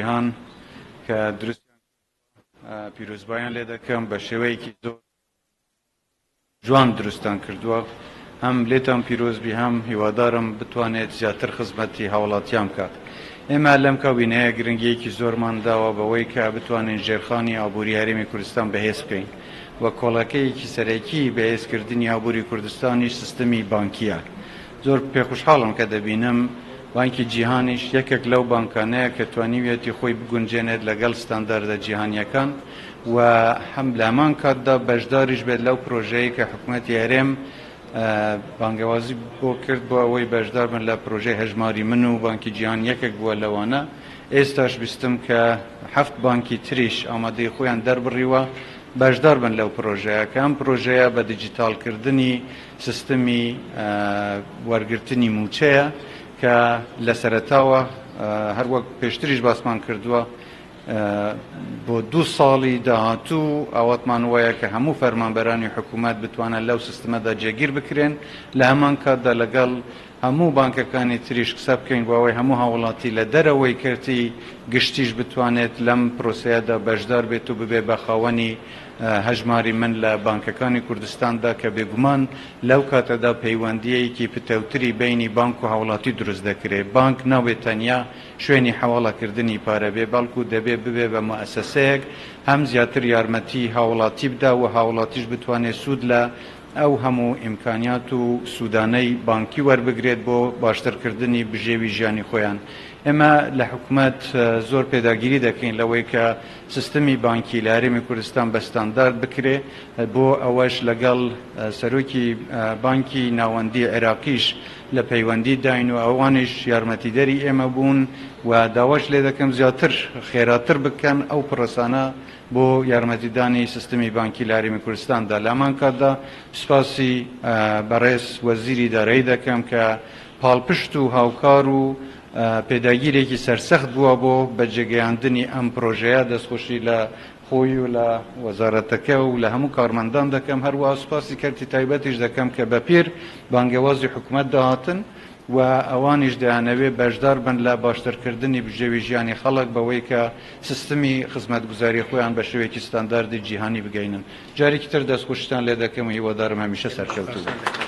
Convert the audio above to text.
جیهان که درست پیرۆزبایان لێ دەکەم بە شێوەیەکی زۆر جوان دروستان کردووە هەم لێتان پیرۆزبی هەم هیوادارم بتوانێت زیاتر خزمەتی هاوڵاتیان بکات. ئێمە لەم کابینەیە گرنگیەکی زۆرمان داوە بەوەی کە بتوانین ژێرخانی ئابووری هەرێمی کوردستان بەهێز بکەین وە کۆڵەکەیەکی سەرەکی بەهێزکردنی ئابووری کوردستانی سیستەمی بانکیە. زۆر پێخۆشحاڵم کە دەبینم بانکی جیهانیش یەکێک لەو بانکانەیە کە توانیوێتی خۆی بگونجێنێت لەگەڵ ستانداردە جیهانیەکان و هەم لە هەمان کاتدا بەشداریش بێت لەو پرۆژەیە کە حکوومەتی هەرێم بانگەوازی بۆ کرد بۆ ئەوەی بەشدار بن لە پرۆژەی هەژماری من و بانکی جیهان یەکێک بووە لەوانە. ئێستاش بیستم کە 7 بانکی تریش ئامادەی خۆیان دەربڕیوە بەشدار بن لەو پرۆژەیە کە ئەم پرۆژەیە بە دیجیتالکردنی سیستەمی وەرگرتنی موچەیە کە لە سەرەتاوە هەروەک پێشتریش باسمان کردووە بۆ 2 ساڵی داهاتوو ئاواتمان وایە کە هەموو فەرمانبەرانی حکوومەت بتوانە لەو سیستەمەدا جێگیر بکرێن لە هەمان کاتدا لەگەڵ هەموو بانکەکانی تریش قسە بکەین بۆ ئەوەی هەموو هاوڵاتی لە دەرەوەی کردی گشتیش بتوانێت لەم پرۆسەیەدا بەشدار بێت و ببێ بە خاوەنی هەژماری من لە بانکەکانی کوردستاندا کە بێگومان لەو کاتەدا پەیوەندیەیەکی پتەوتری بینی بانک و هاوڵاتی دروست دەکرێت. بانک نابێت تەنیا شوێنی حەواڵەکردنی پارە بێ بەڵکو دەبێت ببێ بە مؤسسەیەک هەم زیاتر یارمەتی هاوڵاتی بدا و هاوڵاتیش بتوانێت سوود لە ئەو هەموو ئیمکانیات و سوودانەی بانکی وەربگرێت بۆ باشترکردنی بژێوی ژیانی خۆیان. ئێمە لە حکوومەت زۆر پێداگیری دەکەین لەوەی کە سیستەمی بانکی لە هەرێمی کوردستان بە ستاندارد بکرێ بۆ ئەوەش لەگەڵ سەرۆکی بانکی ناوەندی عێراقیش لە پەیوەندی داین و ئەوانش یارمەتیدەری ئێمە بوون و داواش لێ دەکەم زیاتر خێراتر بکەن ئەو پرۆسانە بۆ یارمەتیدانی سیستەمی بانکی لە هەرێمی کوردستاندا. لە هەمان کاتدا سوپاسی بەڕێز وەزیری دارایی دەکەم کە پاڵپشت و هاوکار و پێداگیرێکی سەرسەخت بووە بۆ بەجێگەیاندنی ئەم پرۆژەیە. دەستخۆشی لە خۆی و لە وەزارەتەکە و لە هەموو کارمەندان دەکەم. هەروەها سوپاسی کەرتی تایبەتیش دەکەم کە بەپیر بانگەوازی حکوومەت داهاتن و ئەوانیش دەیانەوێت بەشدار بن لە باشترکردنی بژێوی ژیانی خەڵک بەوەی کە سیستەمی خزمەتگوزاری خۆیان بە شێوەیەکی ستانداردی جیهانی بگەینن. جارێکی تر دەستخۆشتان لێ دەکەم و هیوادارم هەمیشە سەرکەوتوو بێت.